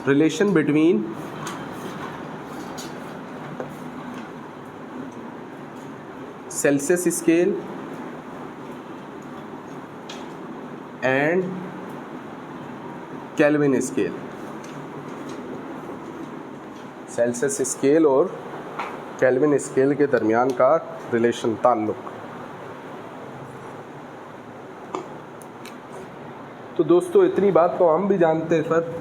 Relation between Celsius scale and kelvin scale. Celsius scale और kelvin scale के दरमियान का रिलेशन, ताल्लुक। तो दोस्तों इतनी बात तो हम भी जानते हैं सर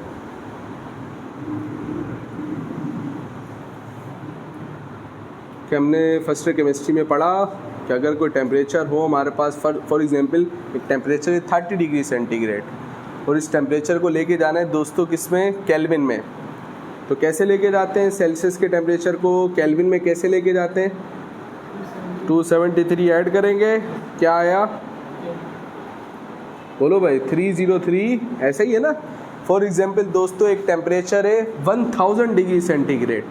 कि हमने फर्स्ट ईयर केमिस्ट्री में पढ़ा कि अगर कोई टेम्परेचर हो हमारे पास, फॉर एग्जांपल एक टेम्परेचर है 30 डिग्री सेंटीग्रेड और इस टेम्परेचर को लेके जाना है दोस्तों किसमें, केल्विन में। तो कैसे लेके जाते हैं सेल्सियस के टेम्परेचर को केल्विन में, कैसे लेके जाते हैं, 273 ऐड करेंगे, क्या आया बोलो भाई, 303, ऐसा ही है ना। फॉर एग्जांपल दोस्तों एक टेम्परेचर है 1000 डिग्री सेंटीग्रेड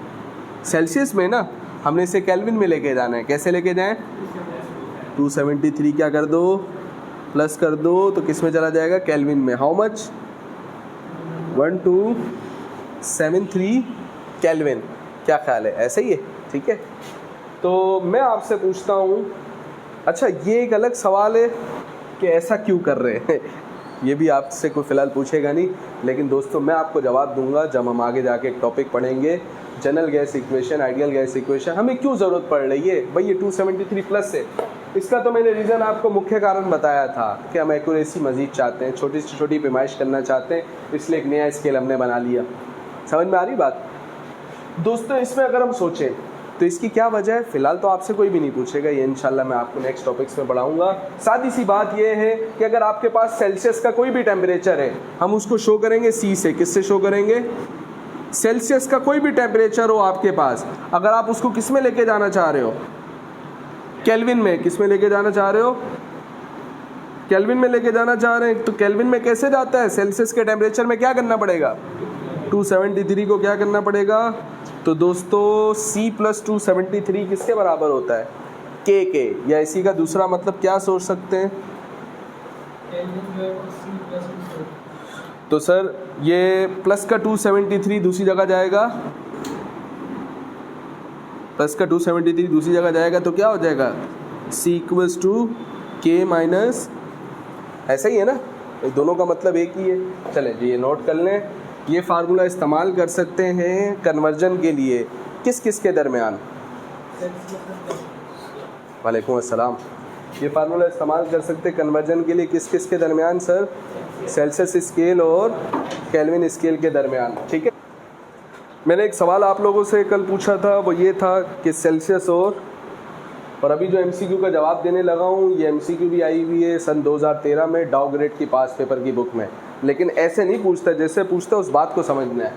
सेल्सियस में ना, हमने इसे केल्विन में लेके जाना है, कैसे लेके जाएं, 273 क्या कर दो, प्लस कर दो, तो किस में चला जाएगा, केल्विन में। How much, 1273 kelvin. क्या ख्याल है, ऐसा ही है, ठीक है। तो मैं आपसे पूछता हूँ, अच्छा ये एक अलग सवाल है कि ऐसा क्यों कर रहे हैं ये भी आपसे कोई फ़िलहाल पूछेगा नहीं, लेकिन दोस्तों मैं आपको जवाब दूंगा जब हम आगे जाके एक टॉपिक पढ़ेंगे, general gas equation, ideal gas equation. हमें क्यों ज़रूरत पड़ रही है भाई ये 273 प्लस है। इसका तो मैंने रीज़न आपको मुख्य कारण बताया था कि हम एक्यूरेसी मज़ीद चाहते हैं, छोटी से छोटी पैमाइश करना चाहते हैं, इसलिए एक नया स्केल हमने बना लिया। समझ में आ रही बात दोस्तों। इसमें अगर हम सोचें तो इसकी क्या वजह है, फिलहाल तो आपसे कोई भी नहीं पूछेगा, ये इंशाल्लाह मैं आपको नेक्स्ट टॉपिक्स में पढ़ाऊंगा। सादी सी बात ये है कि अगर आपके पास सेल्सियस का कोई भी टेम्परेचर है, हम उसको शो करेंगे सी से, किससे शो करेंगे, सेल्सियस का कोई भी टेम्परेचर हो आपके पास, अगर आप उसको किस में लेके जाना चाह रहे हो, केल्विन में, किस में लेके जाना चाह रहे हो, केल्विन में लेके जाना चाह रहे हैं, तो केल्विन में कैसे जाता है, सेल्सियस के टेम्परेचर में क्या करना पड़ेगा, 273 को क्या करना पड़ेगा। तो दोस्तों C + 273 किसके बराबर होता है, K के, या इसी का दूसरा मतलब क्या सोच सकते हैं, तो सर ये प्लस का 273 दूसरी जगह जाएगा, प्लस का 273 दूसरी जगह जाएगा तो क्या हो जाएगा, C = K-, ऐसा ही है ना, दोनों का मतलब एक ही है। चलें जी ये नोट कर लें, ये फार्मूला इस्तेमाल कर सकते हैं कन्वर्जन के लिए किस किस के दरमियान, वालेकुम अस्सलाम। ये फार्मूला इस्तेमाल कर सकते हैं कन्वर्जन के लिए किस किस के दरमियान सर, सेल्सियस स्केल और केल्विन स्केल के दरमियान, ठीक है। मैंने एक सवाल आप लोगों से कल पूछा था, वो ये था कि सेल्सियस और अभी जो MCQ का जवाब देने लगा हूँ, ये MCQ भी आई हुई है सन 2013 में डाउ ग्रेड की पास पेपर की बुक में, लेकिन ऐसे नहीं पूछता, जैसे पूछता उस बात को समझना है।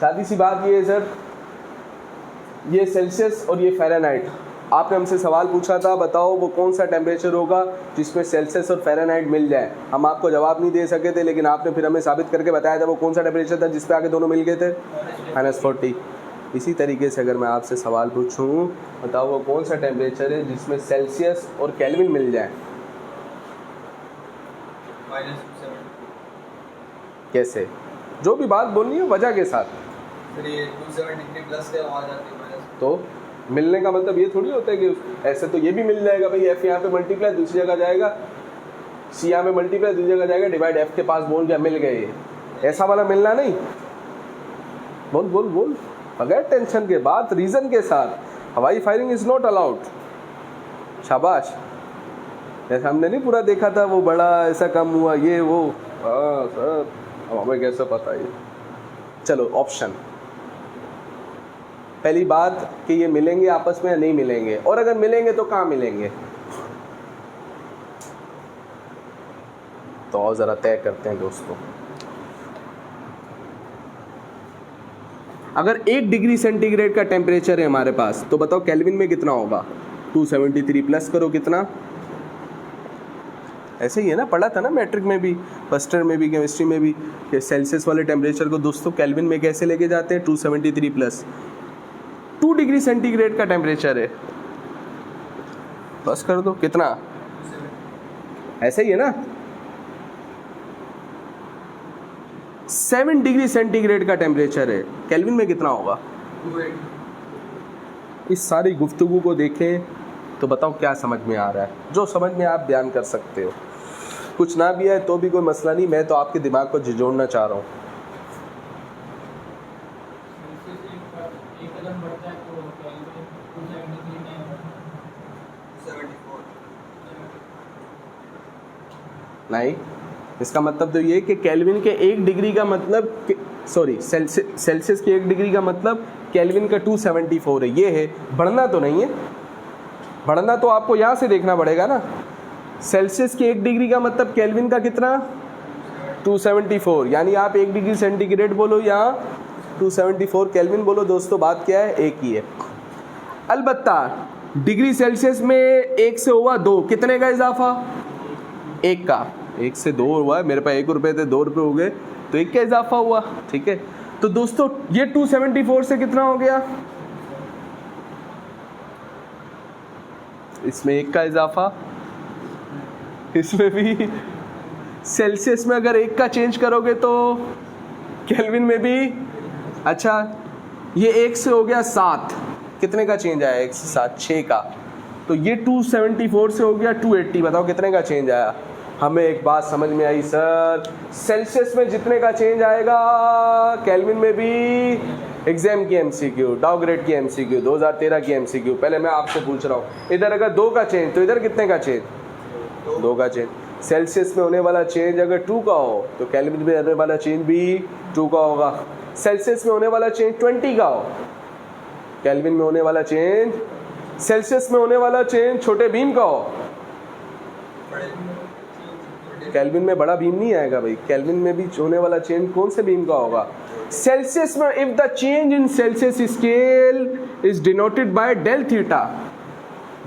सादी सी बात ये है सर, ये सेल्सियस और ये फ़ारेनहाइट, आपने हमसे सवाल पूछा था बताओ वो कौन सा टेम्परेचर होगा जिसमें सेल्सियस और फ़ारेनहाइट मिल जाए। हम आपको जवाब नहीं दे सके थे, लेकिन आपने फिर हमें साबित करके बताया था वो कौन सा टेम्परेचर था जिस पे आगे दोनों मिल गए थे, -40। इसी तरीके से अगर मैं आपसे सवाल पूछूं बताओ वो कौन सा टेम्परेचर है जिसमें सेल्सियस और केल्विन मिल जाए, कैसे, जो भी बात बोलनी है वजह के साथ। ये 273 प्लस है, वहाँ जाके माइनस, तो मिलने का मतलब ये थोड़ी होता है कि ऐसे तो ये भी मिल जाएगा भाई, F यहाँ पे मल्टीप्लाई दूसरी जगह जाएगा, C यहाँ पे मल्टीप्लाई दूसरी जगह जाएगा, डिवाइड F के पास बोल गया मिल गए, ऐसा वाला मिलना नहीं। बोल बोल बोल, बगैर टेंशन के, बात रीज़न के साथ। हवाई फायरिंग इज़ नॉट अलाउड, शाबाश। जैसे हमने नहीं पूरा देखा था वो बड़ा ऐसा कम हुआ ये वो, हाँ सर अब हमें कैसे पता है। चलो ऑप्शन, पहली बात कि ये मिलेंगे आपस में या नहीं मिलेंगे, और अगर मिलेंगे तो कहाँ मिलेंगे, तो और ज़रा तय करते हैं दोस्तों। अगर 1 डिग्री सेंटीग्रेड का टेम्परेचर है हमारे पास, तो बताओ केल्विन में कितना होगा, 273 प्लस करो कितना, ऐसे ही है ना, पढ़ा था ना मैट्रिक में भी, फर्स्ट ईयर में भी, केमिस्ट्री में भी, कि सेल्सियस वाले टेम्परेचर को दोस्तों केल्विन में कैसे लेके जाते हैं, 273 प्लस 2 डिग्री सेंटीग्रेड का टेम्परेचर है, बस कर दो कितना, ऐसे ही है ना। 7 डिग्री सेंटीग्रेड का टेम्परेचर है, केल्विन में कितना होगा? 280। इस सारी गुफ्तगू को देखें तो बताओ क्या समझ में आ रहा है? जो समझ में आप बयान कर सकते हो, कुछ ना भी आए तो भी कोई मसला नहीं, मैं तो आपके दिमाग को झिझोड़ना चाह रहा हूँ। नहीं, इसका मतलब तो ये कि केल्विन के 1 डिग्री का मतलब सेल्सियस के 1 डिग्री का मतलब केल्विन का 274 है, ये है, बढ़ना तो नहीं है। बढ़ना तो आपको यहाँ से देखना पड़ेगा ना। सेल्सियस के 1 डिग्री का मतलब केल्विन का कितना? 274, यानी आप 1 डिग्री सेंटीग्रेड बोलो या 274 केल्विन बोलो, दोस्तों बात क्या है? एक ही है। अलबत्ता डिग्री सेल्सियस में 1 से हुआ 2, कितने का इजाफा? 1 का। 1 से 2 हुआ, मेरे पास 1 रुपये थे, 2 रुपये हो गए, तो 1 का इजाफा हुआ, ठीक है। तो दोस्तों ये 274 से कितना हो गया? इसमें 1 का इजाफा, इसमें भी। सेल्सियस में अगर 1 का चेंज करोगे तो केल्विन में भी। अच्छा, ये 1 से हो गया 7, कितने का चेंज आया? 1 से 7, 6 का। तो ये 274 से हो गया 280, बताओ कितने का चेंज आया? हमें एक बात समझ में आई सर, सेल्सियस में जितने का चेंज आएगा केल्विन में भी। एग्जाम की एमसीक्यू, डाउग्रेड की एमसीक्यू, 2013 की एमसीक्यू। पहले मैं आपसे पूछ रहा हूँ, इधर अगर 2 का चेंज तो इधर कितने का चेंज? 2 का चेंज। सेल्सियस में होने वाला चेंज अगर 2 का हो तो केल्विन में होने वाला चेंज भी 2 का होगा। सेल्सियस में होने वाला चेंज 20 का हो, केल्विन में होने वाला चेंज, सेल्सियस में होने वाला चेंज छोटे बीम का हो, केल्विन में बड़ा बीम नहीं आएगा भाई। केल्विन में भी होने वाला चेंज कौन से बीम का होगा? सेल्सियस में if the change in Celsius scale is denoted by del theta,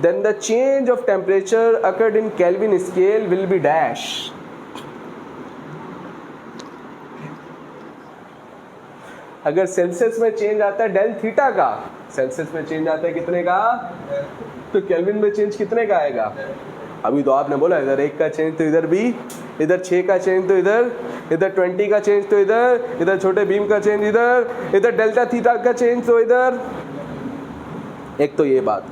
then the change of temperature occurred in Kelvin scale will be dash. अगर सेल्सियस में चेंज आता है डेल थीटा का, सेल्सियस में चेंज आता है कितने का, तो केल्विन में चेंज कितने का आएगा? अभी तो आपने बोला इधर 1 का चेंज तो इधर भी, इधर 6 का चेंज तो इधर 20 का चेंज तो इधर छोटे बीम का चेंज इधर डेल्टा थीटा का चेंज तो इधर। एक तो ये बात,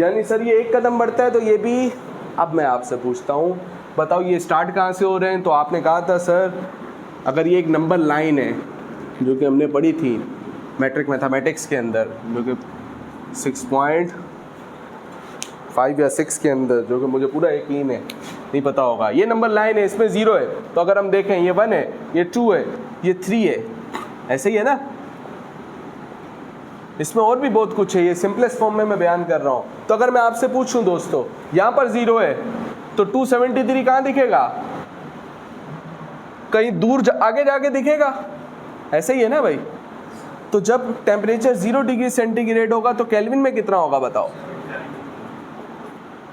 यानी सर ये 1 कदम बढ़ता है तो ये भी। अब मैं आपसे पूछता हूँ, बताओ ये स्टार्ट कहाँ से हो रहे हैं? तो आपने कहा था सर अगर ये एक नंबर लाइन है जो कि हमने पढ़ी थी मैट्रिक मैथमेटिक्स के अंदर, जो कि 6.5 या 6 के अंदर, जो कि मुझे पूरा यकीन है नहीं पता होगा, ये नंबर लाइन है, इसमें 0 है। तो अगर हम देखें ये 1 है, ये 2 है, ये 3 है, ऐसे ही है ना। इसमें और भी बहुत कुछ है, ये सिंपलेस्ट फॉर्म में मैं बयान कर रहा हूँ। तो अगर मैं आपसे पूछूं दोस्तों, यहाँ पर 0 है तो 273 कहाँ दिखेगा? कहीं दूर आगे जाके दिखेगा, ऐसे ही है ना भाई। तो जब टेम्परेचर 0 डिग्री सेंटीग्रेड होगा तो केल्विन में कितना होगा बताओ?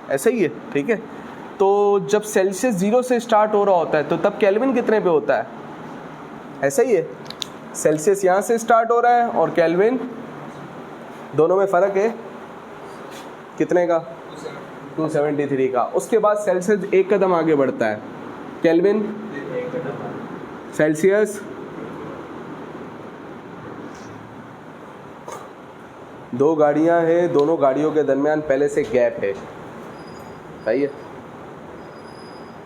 ऐसे ही है, ठीक है। तो जब सेल्सियस 0 से स्टार्ट हो रहा होता है तो तब केल्विन कितने पे होता है? ऐसा ही है, सेल्सियस यहाँ से स्टार्ट हो रहा है और केल्विन, दोनों में फ़र्क है कितने का? 273 का। उसके बाद सेल्सियस 1 कदम आगे बढ़ता है, केल्विन, सेल्सियस, दो गाड़ियां हैं, दोनों गाड़ियों के दरमियान पहले से गैप है, सही है।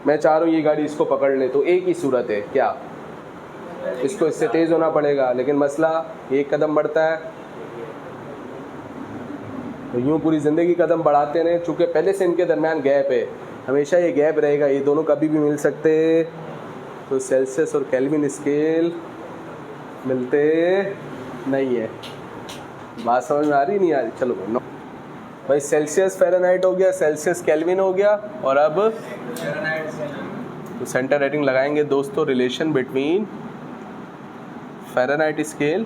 मैं चाह रहा हूँ ये गाड़ी इसको पकड़ ले, तो एक ही सूरत है, क्या इसको इससे तेज़ होना पड़ेगा, लेकिन मसला 1 कदम बढ़ता है तो यूँ पूरी ज़िंदगी कदम बढ़ाते रहे, चूँकि पहले से इनके दरमियान गैप है, हमेशा ये गैप रहेगा, ये दोनों कभी भी मिल सकते। तो सेल्सियस और केल्विन स्केल मिलते नहीं है। बात समझ में आ रही नहीं आ रही? चलो भाई, सेल्सियस फ़ारेनहाइट हो गया, सेल्सियस केल्विन हो गया, और अब तो सेंटर रेटिंग लगाएंगे दोस्तों, relation between Fahrenheit scale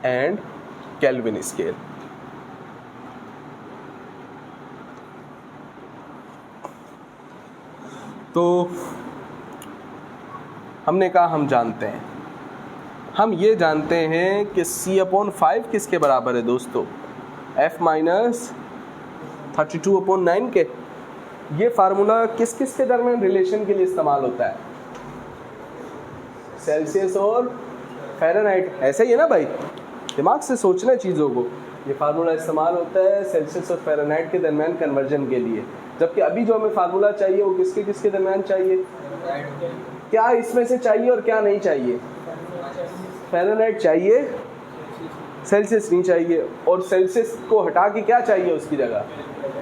and kelvin scale. तो हमने कहा हम जानते हैं, हम ये जानते हैं कि C/5 किसके बराबर है दोस्तों? F माइनस 32/9 के। ये फार्मूला किस किस के दरमियान रिलेशन के लिए इस्तेमाल होता है? सेल्सियस और फ़ारेनहाइट, ऐसा ही है ना भाई, दिमाग से सोचना है चीज़ों को। ये फार्मूला इस्तेमाल होता है सेल्सियस और फ़ारेनहाइट के दरमियान कन्वर्जन के लिए, जबकि अभी जो हमें फार्मूला चाहिए वो किसके किसके दरमियान चाहिए, क्या इसमें से चाहिए और क्या नहीं चाहिए, फ़ारेनहाइट चाहिए, सेल्सियस नहीं चाहिए, और सेल्सियस को हटा के क्या चाहिए उसकी जगह।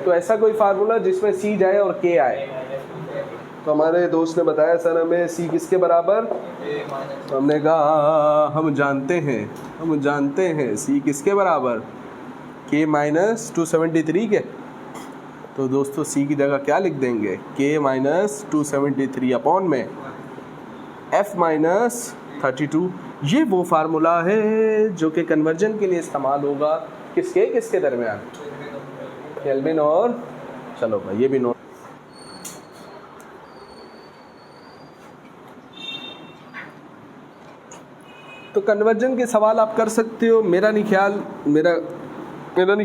तो ऐसा कोई फार्मूला जिसमें सी जाए और के आए। तो हमारे दोस्त ने बताया सर हमें सी किसके बराबर, तो हमने कहा हम जानते हैं सी किसके बराबर, के माइनस 273 के। तो दोस्तों सी की जगह क्या लिख देंगे, के माइनस 273 अपॉन में एफ माइनस 32। ये वो फार्मूला है जो कि कन्वर्जन के लिए इस्तेमाल होगा किसके किसके दरमियान, केल्विन और, चलो भाई ये भी नोट। तो कन्वर्जन के सवाल आप कर सकते हो। मेरा नहीं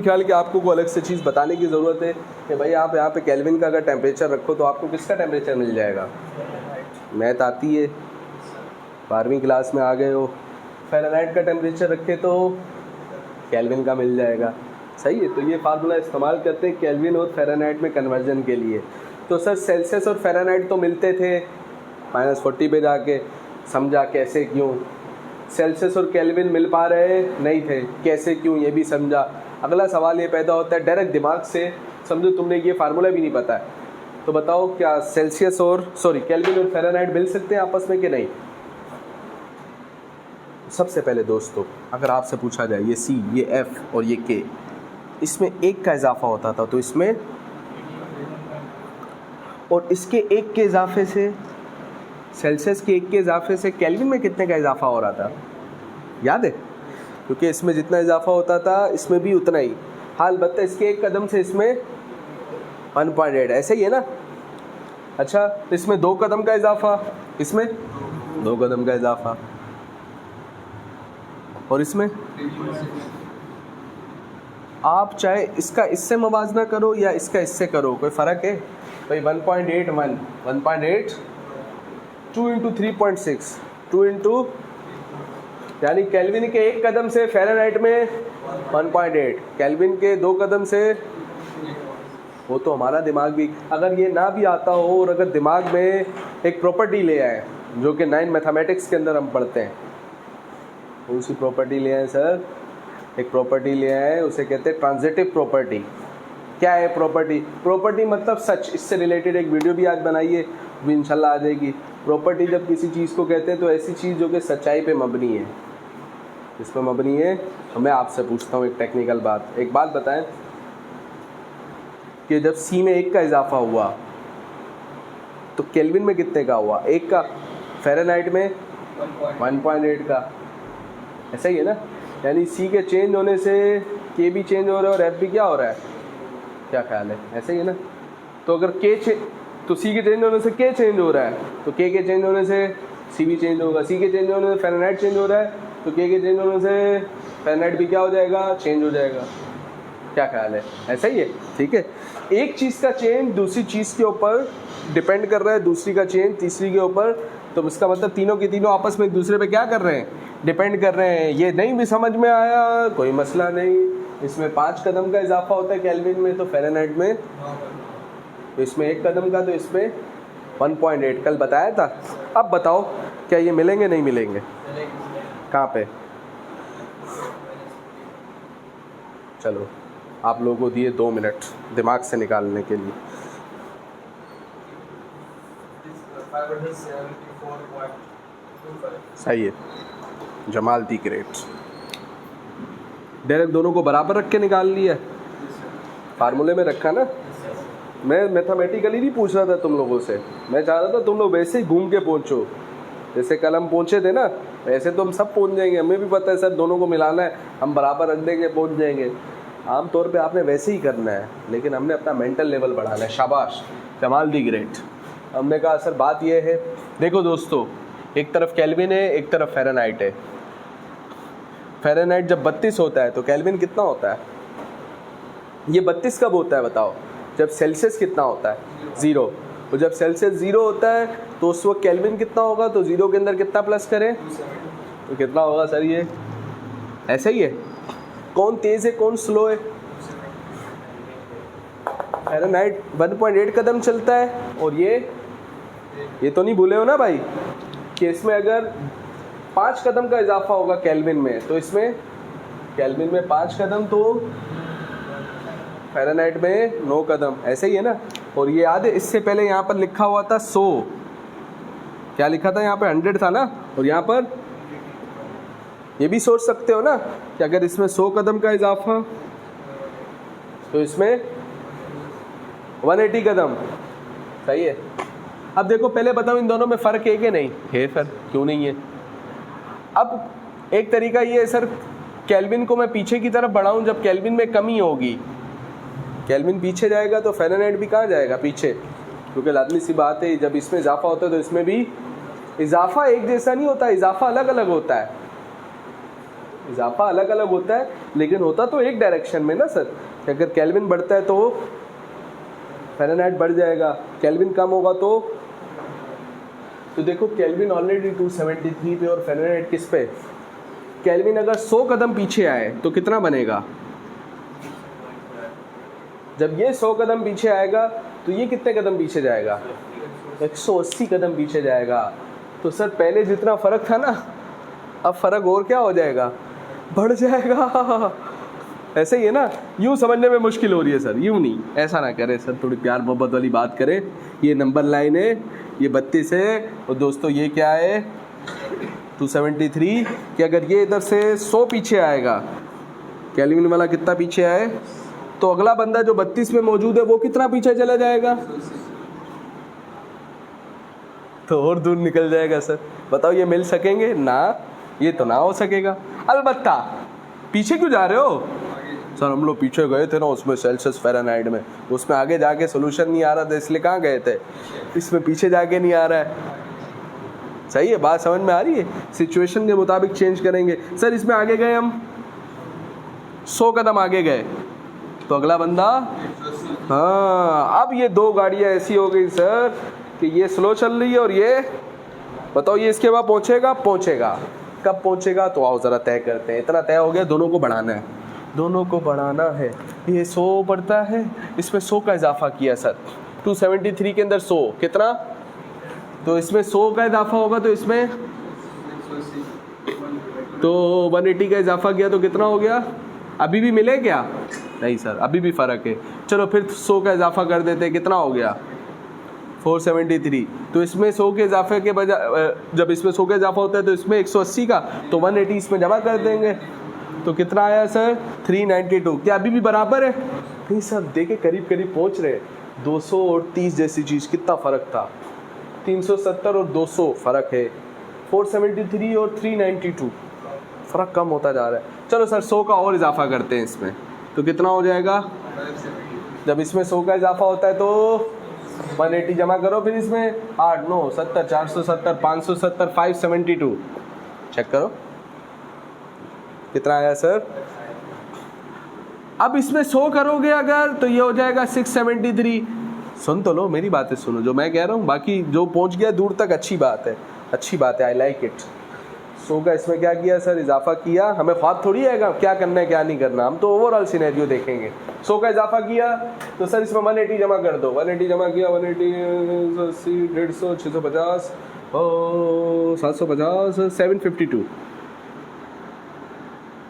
ख्याल कि आपको कोई अलग से चीज़ बताने की ज़रूरत है कि भाई आप यहाँ पे केल्विन का अगर टेम्परेचर रखो तो आपको किसका टेम्परेचर मिल जाएगा, मैथ आती है, 12वीं क्लास में आ गए हो। फ़ारेनहाइट का टेम्परेचर रखे तो केल्विन का मिल जाएगा, सही है। तो ये फार्मूला इस्तेमाल करते हैं केल्विन और फ़ारेनहाइट में कन्वर्जन के लिए। तो सर सेल्सियस और फ़ारेनहाइट तो मिलते थे -40 पे जाके, समझा कैसे क्यों। सेल्सियस और केल्विन मिल पा रहे नहीं थे, कैसे क्यों ये भी समझा। अगला सवाल ये पैदा होता है डायरेक्ट दिमाग से, समझो तुमने ये फार्मूला भी नहीं पता है तो बताओ क्या सेल्सियस और केल्विन और फ़ारेनहाइट मिल सकते हैं आपस में कि नहीं। सबसे पहले दोस्तों अगर आपसे पूछा जाए ये सी, ये एफ और ये के, इसमें एक का इजाफा होता था तो इसमें, और इसके एक के इजाफे से, सेल्सियस के एक के इजाफे से केल्विन में कितने का इजाफा हो रहा था, याद है, क्योंकि इसमें जितना इजाफा होता था इसमें भी उतना ही। हाल बत्ता इसके एक कदम से इसमें 1.8, ऐसे ही है ना। अच्छा इसमें 2 कदम का इजाफा, इसमें 2 कदम का इजाफा, और इसमें आप चाहे इसका इससे मुवाजना करो या इसका इससे करो, कोई फ़र्क है भाई। 1.8 2 इंटू 3.6 2 इंटू, यानी केल्विन के एक कदम से फ़ारेनहाइट में 1.8, केल्विन के 2 कदम से, वो तो हमारा दिमाग भी अगर ये ना भी आता हो, और अगर दिमाग में एक प्रॉपर्टी ले आए जो कि 9 मैथमेटिक्स के अंदर हम पढ़ते हैं, कौन सी प्रॉपर्टी ले आए सर, एक प्रॉपर्टी ले आए उसे कहते हैं ट्रांजिटिव प्रॉपर्टी। क्या है प्रॉपर्टी मतलब सच। इससे रिलेटेड एक वीडियो भी आज बनाइए, भी इंशाल्लाह आ जाएगी। प्रॉपर्टी जब किसी चीज़ को कहते हैं तो ऐसी चीज़ जो कि सच्चाई पे मबनी है, इस पर मबनी है। तो मैं आपसे पूछता हूँ एक टेक्निकल बात, एक बात बताएं कि जब सी में 1 का इजाफा हुआ तो केल्विन में कितने का हुआ, 1 का, फ़ारेनहाइट में 1.8 का, ऐसा ही है ना। यानी सी के चेंज होने से के भी चेंज हो रहा है और एफ भी क्या हो रहा है, क्या ख्याल है, ऐसा ही है ना। तो अगर तो सी के चेंज होने से के चेंज हो रहा है तो के चेंज होने से सी भी चेंज होगा, सी के चेंज होने से फ़ारेनहाइट चेंज हो रहा है तो के चेंज होने से फ़ारेनहाइट भी क्या हो जाएगा, चेंज हो जाएगा। क्या ख्याल है, ऐसा ही है, ठीक है। एक चीज़ का चेंज दूसरी चीज़ के ऊपर डिपेंड कर रहा है, दूसरी का चेंज तीसरी के ऊपर, तो इसका मतलब तीनों के तीनों आपस में एक दूसरे पे क्या कर रहे हैं, डिपेंड कर रहे हैं। ये नहीं भी समझ में आया कोई मसला नहीं, इसमें 5 कदम का इजाफा होता है केल्विन में, तो फ़ारेनहाइट में तो इसमें 1 कदम का, तो इसमें 1.8 कल बताया था। अब बताओ क्या ये मिलेंगे नहीं मिलेंगे, कहाँ पे। चलो आप लोगों को दिए 2 मिनट दिमाग से निकालने के लिए। 574.25 सही है, जमाल दी ग्रेट। डायरेक्ट दोनों को बराबर रख के निकाल लिया, फार्मूले में रखा ना। मैं मैथमेटिकली नहीं पूछ रहा था तुम लोगों से, मैं चाह रहा था तुम लोग वैसे ही घूम के पहुँचो, जैसे कल हम पहुँचे थे ना, ऐसे तो हम सब पहुँच जाएंगे, हमें भी पता है सर दोनों को मिलाना है, हम बराबर रख देंगे पहुँच जाएंगे। आम तौर पे आपने वैसे ही करना है, लेकिन हमने अपना मेंटल लेवल बढ़ाना है। शाबाश, जमाल दी ग्रेट। हमने कहा सर बात यह है, देखो दोस्तों, एक तरफ केल्विन है, एक तरफ फ़ारेनहाइट है। फ़ारेनहाइट जब 32 होता है तो केल्विन कितना होता है, ये 32 कब होता है बताओ, जब सेल्सियस कितना होता है 0, और जब सेल्सियस 0 होता है तो उस वक्त केल्विन कितना होगा, तो 0 के अंदर कितना प्लस करें, तो कितना होगा सर, ये ऐसे ही है। कौन तेज है कौन स्लो है, फ़ारेनहाइट 1.8 कदम चलता है, और ये तो नहीं भूले हो ना भाई कि इसमें अगर 5 कदम का इजाफा होगा केल्विन में, तो इसमें केल्विन में 5 कदम, तो फ़ारेनहाइट में 9 कदम, ऐसे ही है ना। और ये याद है इससे पहले यहाँ पर लिखा हुआ था 100, क्या लिखा था यहाँ पे 100 था ना, और यहाँ पर ये भी सोच सकते हो ना कि अगर इसमें 100 कदम का इजाफा तो इसमें 180 कदम, सही है। अब देखो पहले बताओ इन दोनों में फ़र्क है कि नहीं है, फ़र्क क्यों नहीं है। अब एक तरीका ये है सर, केल्विन को मैं पीछे की तरफ बढ़ाऊं, जब केल्विन में कमी होगी, केल्विन पीछे जाएगा तो फ़ारेनहाइट भी कहाँ जाएगा, पीछे, क्योंकि लाजमी सी बात है जब इसमें इजाफा होता है तो इसमें भी इजाफा एक जैसा नहीं होता, इजाफा अलग अलग होता है, इजाफा अलग अलग होता है, लेकिन होता तो एक डायरेक्शन में ना सर, कि अगर केल्विन बढ़ता है तो फ़ारेनहाइट बढ़ जाएगा, केल्विन कम होगा तो देखो केल्विन ऑलरेडी 273 पे और फ़ारेनहाइट किस पे, केल्विन अगर 100 कदम पीछे आए तो कितना बनेगा, जब ये 100 कदम पीछे आएगा तो ये कितने कदम पीछे जाएगा, 180 कदम पीछे जाएगा। तो सर पहले जितना फ़र्क था ना, अब फ़र्क और क्या हो जाएगा, बढ़ जाएगा, ऐसे ही है ना। यूँ समझने में मुश्किल हो रही है सर, यूँ नहीं, ऐसा ना करें सर, थोड़ी प्यार मोहब्बत वाली बात करें। ये नंबर लाइन है, ये 32 है, और दोस्तों ये क्या है 273, कि अगर ये इधर से 100 पीछे आएगा, केल्विन वाला कितना पीछे आए, तो अगला बंदा जो 32 में मौजूद है वो कितना पीछे चला जाएगा, तो और दूर निकल जाएगा सर। बताओ ये मिल सकेंगे ना, ये तो ना हो सकेगा। अलबत्ता पीछे क्यों जा रहे हो सर, हम लोग पीछे गए थे ना उसमें सेल्सियस फ़ारेनहाइट में, उसमें आगे जाके सोल्यूशन नहीं आ रहा था इसलिए कहाँ गए थे, इसमें पीछे जाके नहीं आ रहा है, सही है, बात समझ में आ रही है। सिचुएशन के मुताबिक चेंज करेंगे सर। इसमें आगे गए हम 100 कदम आगे गए तो अगला बंदा, हाँ अब ये दो गाड़ियाँ ऐसी हो गई सर कि ये स्लो चल रही है और ये, बताओ ये इसके बाद पहुँचेगा कब पहुँचेगा, तो आओ ज़रा तय करते हैं। इतना तय हो गया, दोनों को बढ़ाना है, दोनों को बढ़ाना है। ये 100 बढ़ता है, इसमें 100 का इजाफा किया सर, 273 के अंदर 100 कितना, तो इसमें 100 का इजाफा होगा, तो इसमें तो 180 का इजाफा किया तो कितना हो गया, अभी भी मिले क्या, नहीं सर अभी भी फ़र्क है। चलो फिर 100 का इजाफा कर देते हैं, कितना हो गया 473। तो इसमें 100 के इजाफे के बजाय, जब इसमें 100 का इजाफा होता है तो इसमें 180 का, तो 180 इसमें जमा कर देंगे, तो कितना आया सर 392। क्या अभी भी बराबर है, नहीं सर देखे करीब करीब पहुंच रहे, 200 और 30 जैसी चीज़, कितना फ़र्क था, 370 और 200 फ़र्क है, 473 और 392 फ़र्क कम होता जा रहा है। चलो सर 100 का और इजाफा करते हैं इसमें, तो कितना हो जाएगा, जब इसमें 100 का इजाफा होता है तो 180 जमा करो, फिर इसमें 8 9 70 470 570 572 चेक करो कितना आया सर। अब इसमें 100 करोगे अगर तो ये हो जाएगा 673। सुन तो लो मेरी बातें, सुनो जो मैं कह रहा हूँ, बाकी जो पहुँच गया दूर तक अच्छी बात है, अच्छी बात है, आई लाइक इट। 100 का इसमें क्या किया सर, इजाफा किया, हमें ख्वाब थोड़ी आएगा क्या करना है क्या नहीं करना, हम तो ओवरऑल सिनेरियो देखेंगे। 100 का इजाफा किया तो सर इसमें 180 जमा कर दो, 180 जमा किया, 180 80 150 650 750 752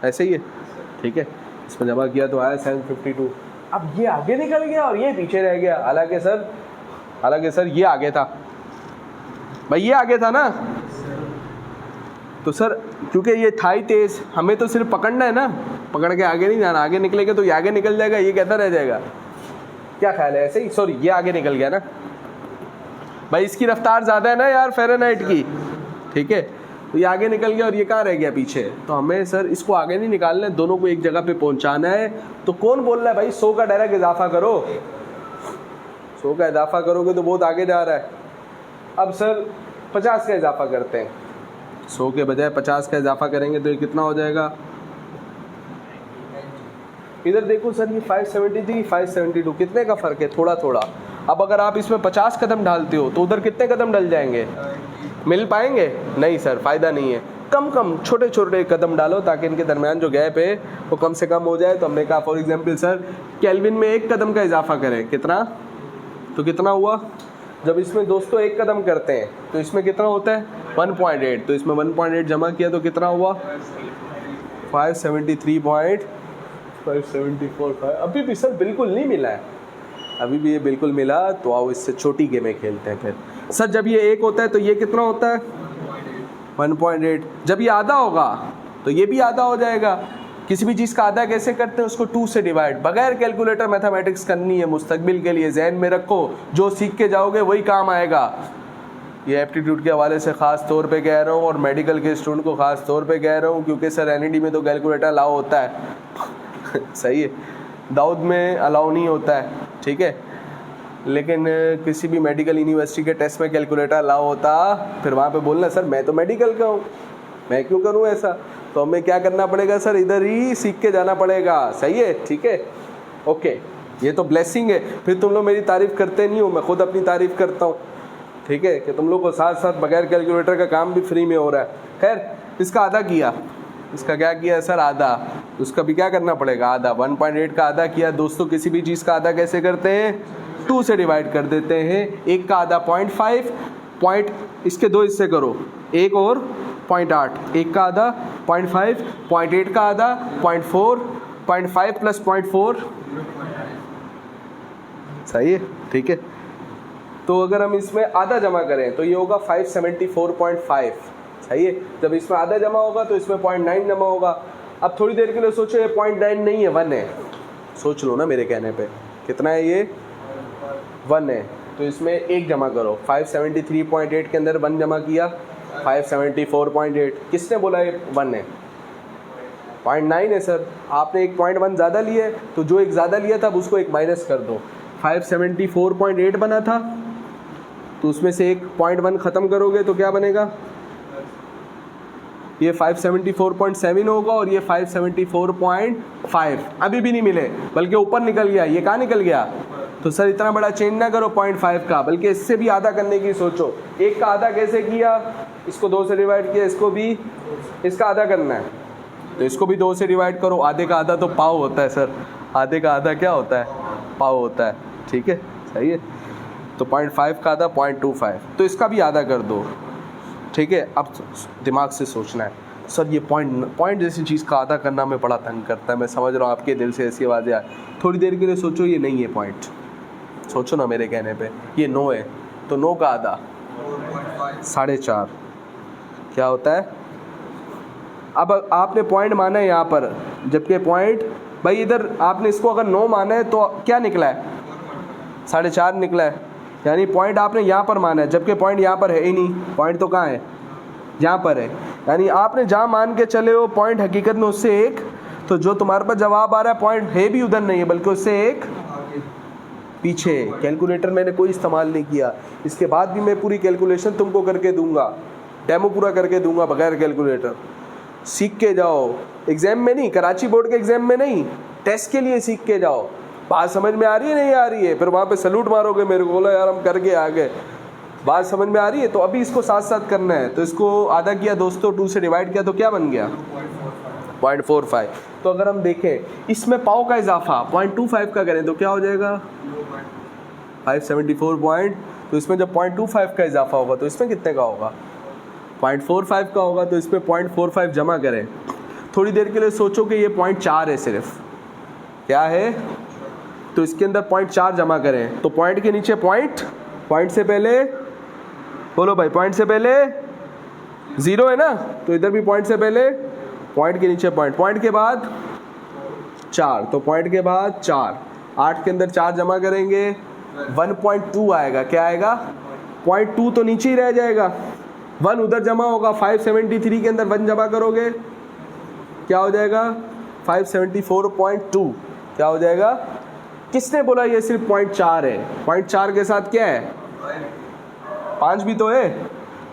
ऐसे ही है, ठीक है, इसमें जमा किया तो आया 752। अब ये आगे निकल गया और ये पीछे रह गया, हालांकि सर ये आगे था भाई, ये आगे था ना, तो सर क्योंकि ये था ही तेज़, हमें तो सिर्फ पकड़ना है ना, पकड़ के आगे नहीं जाना, आगे निकलेगा तो ये आगे निकल जाएगा, ये कहता रह जाएगा, क्या ख्याल है, ऐसे ही, सॉरी ये आगे निकल गया ना भाई, इसकी रफ्तार ज़्यादा है ना यार फ़ारेनहाइट की, ठीक है, तो ये आगे निकल गया और ये कहाँ रह गया पीछे, तो हमें सर इसको आगे नहीं निकालना है, दोनों को एक जगह पे पहुँचाना है। तो कौन बोल रहा है भाई 100 का डायरेक्ट इजाफा करो, 100 का इजाफा करोगे तो बहुत आगे जा रहा है। अब सर 50 का इजाफा करते हैं, 100 के बजाय 50 का इजाफा करेंगे तो ये कितना हो जाएगा, इधर देखो सर ये 573 572 कितने का फ़र्क है, थोड़ा थोड़ा। अब अगर आप इसमें 50 कदम डालते हो तो उधर कितने कदम डल जाएंगे? मिल पाएंगे? नहीं सर, फ़ायदा नहीं है। कम कम छोटे छोटे कदम डालो ताकि इनके दरमियान जो गैप है वो कम से कम हो जाए। तो हमने कहा फॉर एग्जांपल सर केल्विन में 1 कदम का इजाफा करें, कितना? तो कितना हुआ? जब इसमें दोस्तों 1 कदम करते हैं तो इसमें कितना होता है? 1.8। तो इसमें 1.8 जमा किया तो कितना हुआ? 573.574। अभी भी सर बिल्कुल नहीं मिला है, अभी भी ये बिल्कुल मिला। तो आओ इससे छोटी गेमें खेलते हैं फिर। सर जब ये 1 होता है तो ये कितना होता है? 1.8। जब ये आधा होगा तो ये भी आधा हो जाएगा। किसी भी चीज़ का आधा कैसे करते हैं? उसको 2 से डिवाइड। बगैर कैलकुलेटर मैथमेटिक्स करनी है मुस्तकबिल के लिए, जहन में रखो। जो सीख के जाओगे वही काम आएगा। ये एप्टीट्यूड के हवाले से ख़ास तौर पे कह रहा हूँ और मेडिकल के स्टूडेंट को ख़ास तौर पे कह रहा हूँ, क्योंकि सर एनईडी में तो कैलकुलेटर अलाउ होता है सही है, दाऊद में अलाउ नहीं होता है, ठीक है। लेकिन किसी भी मेडिकल यूनिवर्सिटी के टेस्ट में कैलकुलेटर अलाउ होता, फिर वहाँ पे बोलना सर मैं तो मेडिकल का हूँ, मैं क्यों करूँ ऐसा। तो हमें क्या करना पड़ेगा सर? इधर ही सीख के जाना पड़ेगा। सही है, ठीक है, ओके। ये तो ब्लेसिंग है। फिर तुम लोग मेरी तारीफ़ करते नहीं हो, मैं खुद अपनी तारीफ़ करता हूँ, ठीक है, कि तुम लोग को साथ साथ बगैर कैलकुलेटर का काम भी फ्री में हो रहा है। खैर, इसका आधा किया, इसका क्या किया सर? आधा। उसका भी क्या करना पड़ेगा? आधा। 1.8 का आधा किया। दोस्तों किसी भी चीज़ का आधा कैसे करते हैं? 2 से डिवाइड कर देते हैं। 1 का आधा 0.5, पॉइंट इसके 2 हिस्से करो, 1 और 0.8। 1 का आधा 0.5, 0.8 का आधा 0.4, 0.5 प्लस 0.4 सही है, ठीक है। तो अगर हम इसमें आधा जमा करें तो ये होगा 574.5, सही है। जब इसमें आधा जमा होगा तो इसमें 0.9 जमा होगा। अब थोड़ी देर के लिए सोचो, ये 0.9 नहीं है, 1 है। सोच लो ना मेरे कहने पे, कितना है ये? 1 है। तो इसमें 1 जमा करो। 573.8 के अंदर 1 जमा किया, 574.8। किसने बोला ये 1 है? 0.9 है सर। आपने 1.1 ज़्यादा लिया है, तो जो एक ज़्यादा लिया था उसको 1 माइनस कर दो। 574.8 बना था, तो उसमें से 1.1 ख़त्म करोगे तो क्या बनेगा? ये 574.7 होगा और ये 574.5। अभी भी नहीं मिले, बल्कि ऊपर निकल गया। ये कहाँ निकल गया? तो सर इतना बड़ा चेंज ना करो 0.5 का, बल्कि इससे भी आधा करने की सोचो। 1 का आधा कैसे किया? इसको 2 से डिवाइड किया, इसको भी इसका आधा करना है तो इसको भी 2 से डिवाइड करो। आधे का आधा तो पाव होता है सर, आधे का आधा क्या होता है? पाव होता है, ठीक है, सही है। तो 0.5 का आधा 0.25, तो इसका भी आधा कर दो, ठीक है। अब दिमाग से सोचना है। सर ये पॉइंट जैसी चीज़ का आधा करना में बड़ा तंग करता है। मैं समझ रहा हूँ आपके दिल से ऐसी आवाज़ें आए। थोड़ी देर के लिए सोचो, ये नहीं है पॉइंट, सोचो ना मेरे कहने पे। ये 9 है, तो 9 का आधा 4.5 क्या होता है? अब आपने पॉइंट माना है यहाँ पर, जबकि पॉइंट भाई इधर आपने इसको अगर 9 माना है तो क्या निकला है? 4.5 निकला है। यानी पॉइंट आपने यहाँ पर माना है, जबकि पॉइंट यहाँ पर है ही नहीं। पॉइंट तो कहाँ है? यहाँ पर है। यानी आपने जहाँ मान के चले हो पॉइंट हकीकत में उससे 1, तो जो तुम्हारे पास जवाब आ रहा है पॉइंट है भी उधर नहीं है, बल्कि उससे 1 पीछे। कैलकुलेटर मैंने कोई इस्तेमाल नहीं किया। इसके बाद भी मैं पूरी कैलकुलेशन तुमको करके दूंगा, डेमो पूरा करके दूंगा बगैर कैलकुलेटर। सीख के जाओ, एग्ज़ाम में नहीं, कराची बोर्ड के एग्ज़ाम में नहीं, टेस्ट के लिए सीख के जाओ। बात समझ में आ रही है? नहीं आ रही है? फिर वहाँ पे सलूट मारोगे मेरे को, बोला यार हम करके आ गए। बात समझ में आ रही है? तो अभी इसको साथ साथ करना है। तो इसको आधा किया दोस्तों, 2 से डिवाइड किया तो क्या बन गया? 0.45। तो अगर हम देखें इसमें पाव का इजाफा 0.25 का करें तो क्या हो जाएगा? 574 तो इसमें जब 0.25 का इजाफा होगा तो इसमें कितने का होगा? 0.45 का होगा। तो इसमें 0.45 जमा करें। थोड़ी देर के लिए सोचो कि ये 0.4 है सिर्फ, क्या है? तो इसके अंदर 0.4 जमा करें। तो पॉइंट के नीचे पॉइंट से पहले बोलो भाई, पॉइंट से पहले 0 है ना, तो इधर भी पॉइंट से पहले, पॉइंट के नीचे पॉइंट के बाद 4, तो पॉइंट के बाद 4, 8 के अंदर 4 जमा करेंगे 1.2 आएगा। क्या आएगा? 0.2 तो नीचे ही रह जाएगा, 1 उधर जमा होगा। 573 के अंदर 1 जमा करोगे क्या हो जाएगा? 574.2 क्या हो जाएगा? किसने बोला ये सिर्फ 0.4 है? 0.4 के साथ क्या है? 5 भी तो है।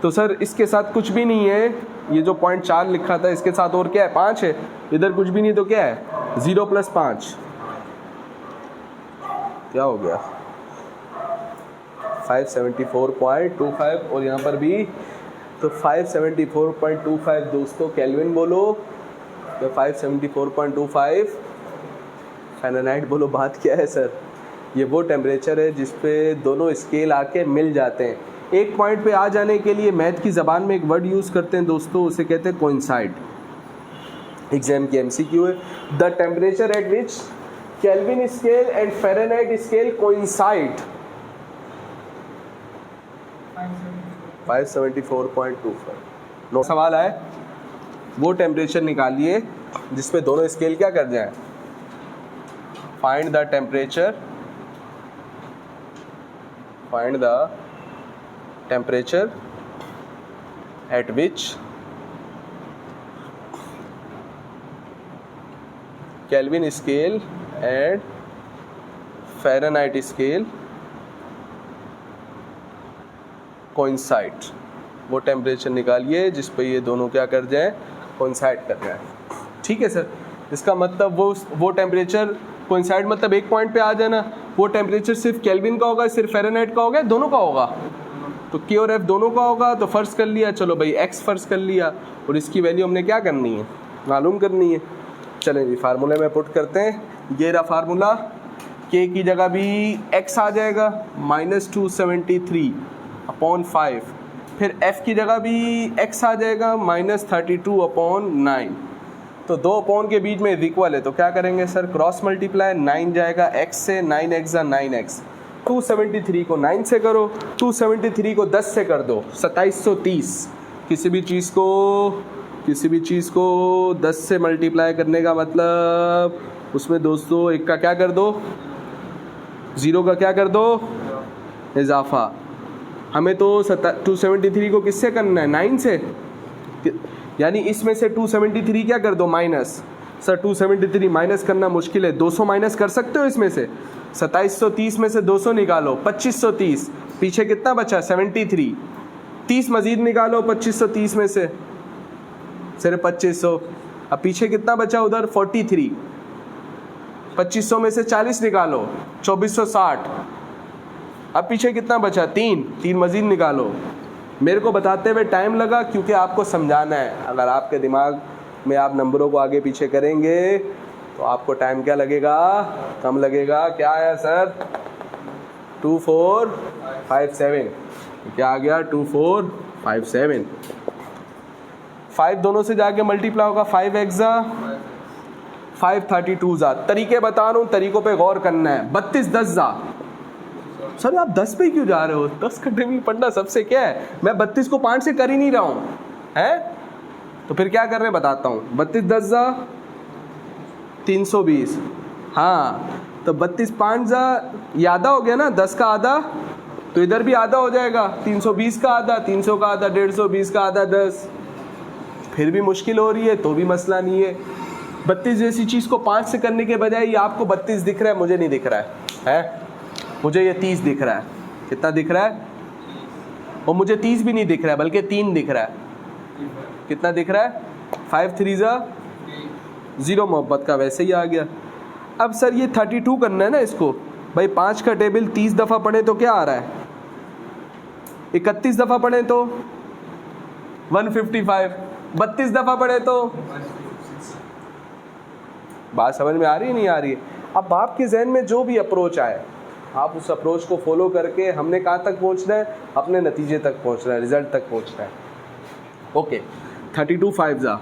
तो सर इसके साथ कुछ भी नहीं है, ये जो 0.4 लिखा था इसके साथ और क्या है? 5 है। इधर कुछ भी नहीं तो क्या है? 0 + 5 क्या हो गया? 574.25 और यहाँ पर भी तो 574.25 दोस्तों केल्विन बोलो, तो 574.25 फ़ारेनहाइट बोलो। बात क्या है सर, ये वो टेम्परेचर है जिस पे दोनों स्केल आके मिल जाते हैं। एक पॉइंट पे आ जाने के लिए मैथ की ज़बान में एक वर्ड यूज़ करते हैं दोस्तों, उसे कहते हैं कोइंसाइड। एग्जाम की MCQ है, the temperature at which Kelvin scale and Fahrenheit scale coincide. 574.25 no सवाल है, वो टेम्परेचर निकालिए जिस पे दोनों स्केल क्या कर जाएं, find the temperature at which Kelvin scale and Fahrenheit scale coincide. वो टेम्परेचर निकालिए जिस पे ये दोनों क्या कर जाएं, कोइंसाइड कर जाएं। ठीक है सर, इसका मतलब वो टेम्परेचर कोइंसाइड मतलब एक पॉइंट पे आ जाना। वो टेम्परेचर सिर्फ केल्विन का होगा, सिर्फ फ़ारेनहाइट का होगा, दोनों का होगा, तो K और F दोनों का होगा। तो फर्ज कर लिया, चलो भाई X फर्ज कर लिया और इसकी वैल्यू हमने क्या करनी है, मालूम करनी है। चलें जी फार्मूले में पुट करते हैं, ये रहा फार्मूला। K की जगह भी X आ जाएगा -273/5, फिर F की जगह भी X आ जाएगा -32/9। तो 2 अपॉन के बीच में इक्वल है, तो क्या करेंगे सर, क्रॉस मल्टीप्लाई, 9 जाएगा X से, 9x 9x, 273 को 9 से करो, 273 को 10 से कर दो, 2730। किसी भी चीज़ को 10 से मल्टीप्लाई करने का मतलब उसमें दोस्तों एक का क्या कर दो, 0 का क्या कर दो, इजाफा। हमें तो 273 को किससे करना है, 9 से, यानी इसमें से 273 क्या कर दो, माइनस। सर 273 माइनस करना मुश्किल है, 200 माइनस कर सकते हो इसमें से। 2730 में से 200 निकालो, 2530, पीछे कितना बचा, 73। 30 मजीद निकालो 2530 में से, सिर्फ 2500। अब पीछे कितना बचा उधर, 43। 2500 में से 40 निकालो, 2460। अब पीछे कितना बचा, 3 मजीद निकालो। मेरे को बताते हुए टाइम लगा क्योंकि आपको समझाना है। अगर आपके दिमाग में आप नंबरों को आगे पीछे करेंगे तो आपको टाइम क्या लगेगा, कम लगेगा। क्या आया सर, 2457। क्या आ गया, 2457। 5 दोनों से जाके मल्टीप्लाई होगा, 5x 532 तरीके बता रहा हूँ, तरीकों पे गौर करना है। 32 10 सर आप 10 पे क्यों जा रहे हो, 10 का टेबल पढ़ना सबसे क्या है, मैं 32 को 5 से कर ही नहीं रहा हूँ, है तो फिर क्या कर रहे हैं बताता हूँ। 32 10 320, हाँ तो 32 5 ये आधा हो गया ना, 10 का आधा, तो इधर भी आधा हो जाएगा, 320 का आधा, 300 का आधा, 150 का आधा 10। फिर भी मुश्किल हो रही है तो भी मसला नहीं है। 32 जैसी चीज़ को 5 से करने के बजाय ये आपको 32 दिख रहा है, मुझे नहीं दिख रहा है, मुझे ये 30 दिख रहा है। कितना दिख रहा है, और मुझे 30 भी नहीं दिख रहा है बल्कि 3 दिख रहा है। कितना दिख रहा है, 5 3 0, मोहब्बत का वैसे ही आ गया। अब सर ये 32 करना है ना इसको, भाई 5 का टेबल 30 दफ़ा पढ़े तो क्या आ रहा है, 31 दफ़ा पढ़े तो 155, 32 दफ़ा पढ़े तो, बात समझ में आ रही है नहीं आ रही है। अब आपके जहन में जो भी अप्रोच आए आप उस अप्रोच को फॉलो करके हमने कहाँ तक पहुँचना है, अपने नतीजे तक पहुँचना है, रिजल्ट तक पहुँचना है। ओके 32 5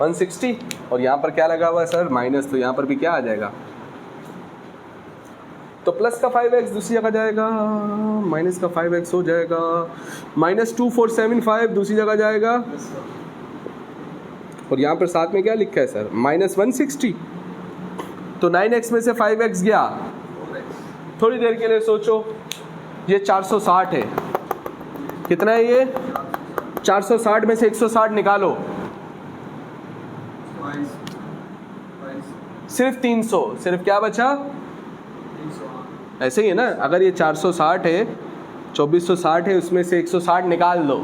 160 और यहाँ पर क्या लगा हुआ है सर, माइनस, तो यहाँ पर भी क्या आ जाएगा, तो प्लस का 5x दूसरी जगह जाएगा, माइनस का 5x हो जाएगा, -2475 दूसरी जगह जाएगा, और यहाँ पर साथ में क्या लिखा है सर, -160। तो 9x में से 5x गया, थोड़ी देर के लिए सोचो, ये 460 है, कितना है ये, 460 में से 160 निकालो, सिर्फ 300, सिर्फ क्या बचा, ऐसे ही है ना। अगर ये 460 है, 2460 है, उसमें से 160 निकाल दो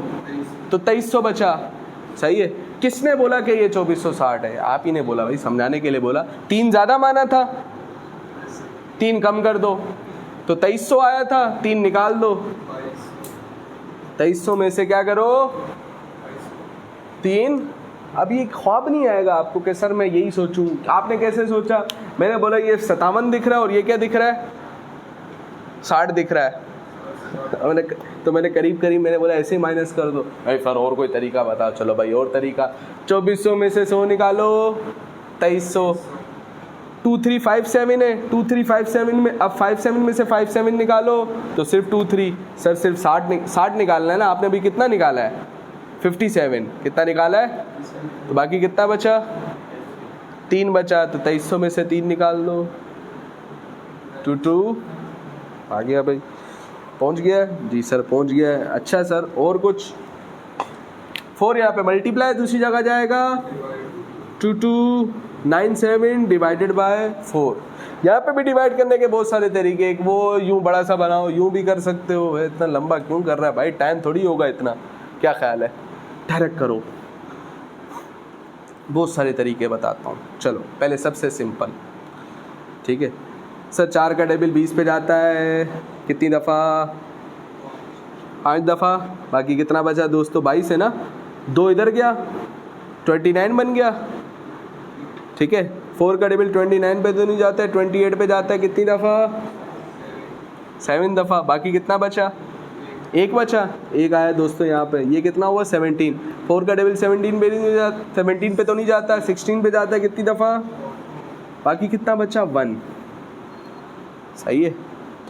तो 2300 बचा, सही है। किसने बोला कि ये 2460 है, आप ही ने बोला भाई, समझाने के लिए बोला। 3 ज़्यादा माना था, 3 कम कर दो, तो 2300 आया था, 3 निकाल दो। 2300 में से क्या करो 3। अब ये ख्वाब नहीं आएगा आपको कि सर मैं यही सोचूं। आपने कैसे सोचा? मैंने बोला ये 57 दिख रहा है और ये क्या दिख रहा है 60 दिख रहा है। मैंने करीब मैंने बोला ऐसे ही माइनस कर दो। भाई सर और कोई तरीका बताओ। चलो भाई और तरीका, 2400 में से 100 निकालो 2300। 2357 है, 2357 में अब 57 में से 57 निकालो तो सिर्फ 23। सर सिर्फ 60 निकालना है ना। आपने अभी कितना निकाला है 57, कितना निकाला है तो बाकी कितना बचा 3 बचा। तो 2300 में से 3 निकाल दो 22 आ गया भाई। पहुंच गया जी सर, पहुंच गया है। अच्छा सर और कुछ 4 यहाँ पे मल्टीप्लाई दूसरी जगह जाएगा 2297 डिवाइडेड बाय 4। यहाँ पे भी डिवाइड करने के बहुत सारे तरीके, एक वो यूं बड़ा सा बनाओ, यूं भी कर सकते हो। इतना लंबा क्यों कर रहा है भाई, टाइम थोड़ी होगा इतना। क्या ख्याल है डायरेक्ट करो। बहुत सारे तरीके बताता हूँ। चलो पहले सबसे सिंपल, ठीक है सर 4 का टेबल 20 पे जाता है कितनी दफ़ा 5 दफ़ा। बाकी कितना बचा दोस्तों 22 है ना, 2 इधर गया 29 बन गया, ठीक है। 4 का टेबल 29 पे तो नहीं जाता है, 28 पे जाता है कितनी दफ़ा 7 दफ़ा। बाकी कितना बचा 1 बचा, 1 आया दोस्तों यहाँ पे। ये कितना हुआ 17। 4 का टेबल 17 पे नहीं जाता, 17 पे तो नहीं जाता, 16 पे जाता है कितनी दफ़ा। बाकी कितना बचा 1। सही है,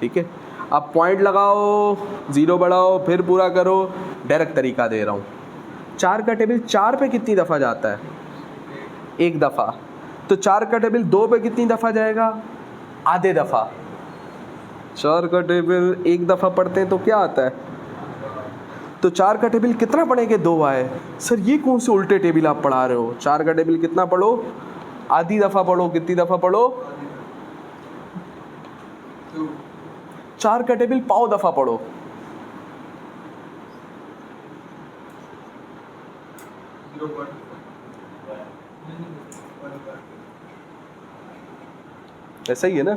ठीक है। अब पॉइंट लगाओ, 0 बढ़ाओ, फिर पूरा करो। डायरेक्ट तरीका दे रहा हूँ। 4 का टेबल 4 पे कितनी दफ़ा जाता है 1 दफ़ा। तो 4 का टेबल 2 पे कितनी दफ़ा जाएगा आधे दफ़ा। 4 का टेबल 1 दफ़ा पढ़ते हैं तो क्या आता है, तो 4 का टेबल कितना पढ़ेंगे 2 आए। सर ये कौन से उल्टे टेबल आप पढ़ा रहे हो। 4 का टेबल कितना पढ़ो आधी दफ़ा पढ़ो। कितनी दफ़ा पढ़ो 4 का टेबल पाव दफ़ा पढ़ो। ऐसा ही है ना,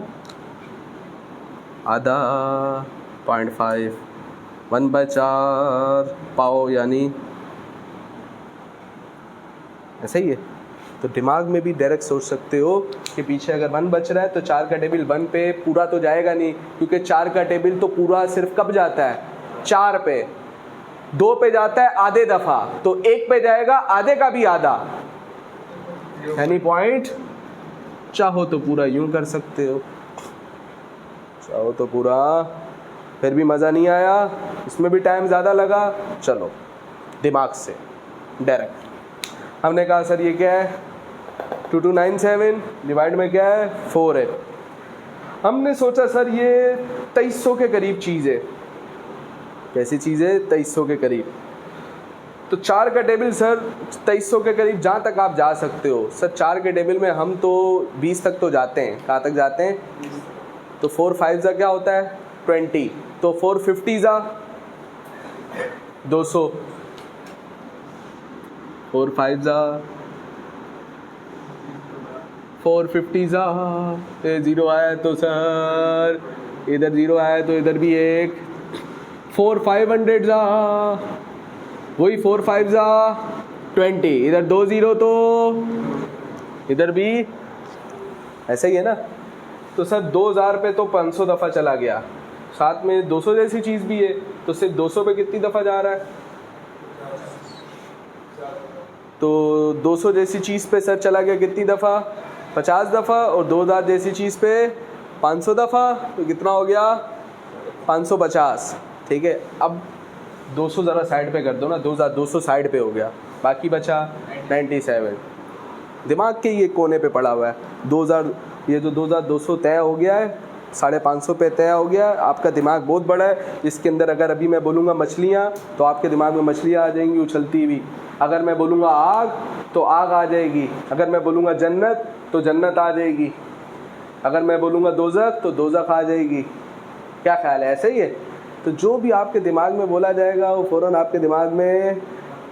आधा 0.5 1/4 पाव यानी ऐसा ही है। तो दिमाग में भी डायरेक्ट सोच सकते हो कि पीछे अगर 1 बच रहा है तो 4 का टेबल 1 पे पूरा तो जाएगा नहीं, क्योंकि 4 का टेबल तो पूरा सिर्फ कब जाता है 4 पे। 2 पे जाता है आधे दफ़ा, तो 1 पे जाएगा आधे का भी आधा, यानी पॉइंट। चाहो तो पूरा यूं कर सकते हो, चाहो तो पूरा, फिर भी मज़ा नहीं आया, इसमें भी टाइम ज़्यादा लगा। चलो दिमाग से डायरेक्ट हमने कहा सर ये क्या है 2297 डिवाइड में क्या है 4 है। हमने सोचा सर ये 2300 के करीब चीज़ है। कैसी चीज़ है 2300 के करीब। तो 4 का टेबल सर 2300 के करीब जहाँ तक आप जा सकते हो। सर 4 के टेबल में हम तो 20 तक तो जाते हैं। कहाँ तक जाते हैं, तो 4 5 जा क्या होता है 20, तो 4 50 जा 200, 4 5 जा 450 जा। 0 आया तो सर इधर 0 आया तो इधर भी 1, 4 500 जा, वही 4 5 जा 20, इधर 2 0 तो इधर भी ऐसा ही है ना। तो सर 2000 पे तो 500 दफ़ा चला गया, साथ में 200 जैसी चीज़ भी है, तो सिर्फ 200 पे कितनी दफ़ा जा रहा है, तो 200 जैसी चीज़ पे सर चला गया कितनी दफ़ा 50 दफ़ा, और 2000 जैसी चीज़ पे 500 दफ़ा, तो कितना हो गया 550। ठीक है, अब 200 ज़रा साइड पे कर दो ना, 2200 साइड पे हो गया, बाकी बचा 97। दिमाग के ये कोने पे पड़ा हुआ है 2000, ये जो 2200 तय हो गया है 550 पे तय हो गया। आपका दिमाग बहुत बड़ा है, इसके अंदर अगर अभी मैं बोलूँगा मछलियाँ तो आपके दिमाग में मछलियाँ आ जाएंगी उछलती हुई। अगर मैं बोलूँगा आग तो आग आ जाएगी, अगर मैं बोलूँगा जन्नत तो जन्नत आ जाएगी, अगर मैं बोलूँगा दोज़ख तो दोज़ख आ जाएगी। क्या ख्याल है, ऐसा ही है। तो जो भी आपके दिमाग में बोला जाएगा वो फ़ौरन आपके दिमाग में,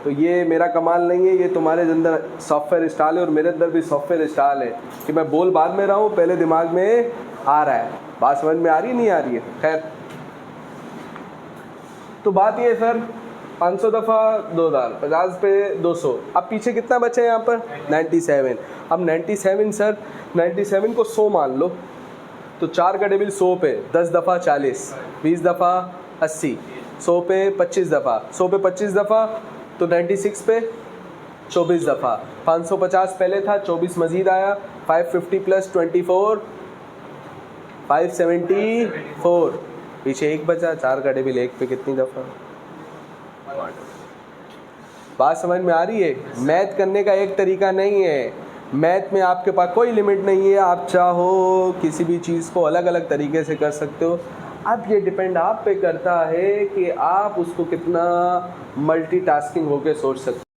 तो ये मेरा कमाल नहीं है, ये तुम्हारे अंदर सॉफ्टवेयर इंस्टॉल है और मेरे अंदर भी सॉफ्टवेयर इंस्टॉल है कि मैं बोल बाद में रहा हूँ, पहले दिमाग में आ रहा है। बात समझ में आ रही है नहीं आ रही है? खैर, तो बात ये है सर, 500 दफ़ा 2000, 50 पे 200, अब पीछे कितना बचे यहाँ पर? 97। अब 97 सर, 97 को 100 मान लो, तो 4 का टेबल 100 पे 10 दफ़ा 40, 20 दफ़ा 80, 100 पे 25 दफ़ा, 100 पे 25 दफ़ा तो 96 पे 24 दफ़ा, 550 पहले था, 24 मज़ीद आया, 550 प्लस 24, 574, पीछे एक बचा, 4 का टेबल 1 पे कितनी दफ़ा? बात समझ में आ रही है? मैथ करने का एक तरीका नहीं है, मैथ में आपके पास कोई लिमिट नहीं है, आप चाहो किसी भी चीज़ को अलग अलग तरीके से कर सकते हो। अब ये डिपेंड आप पे करता है कि आप उसको कितना मल्टीटास्किंग होके सोच सकते हो।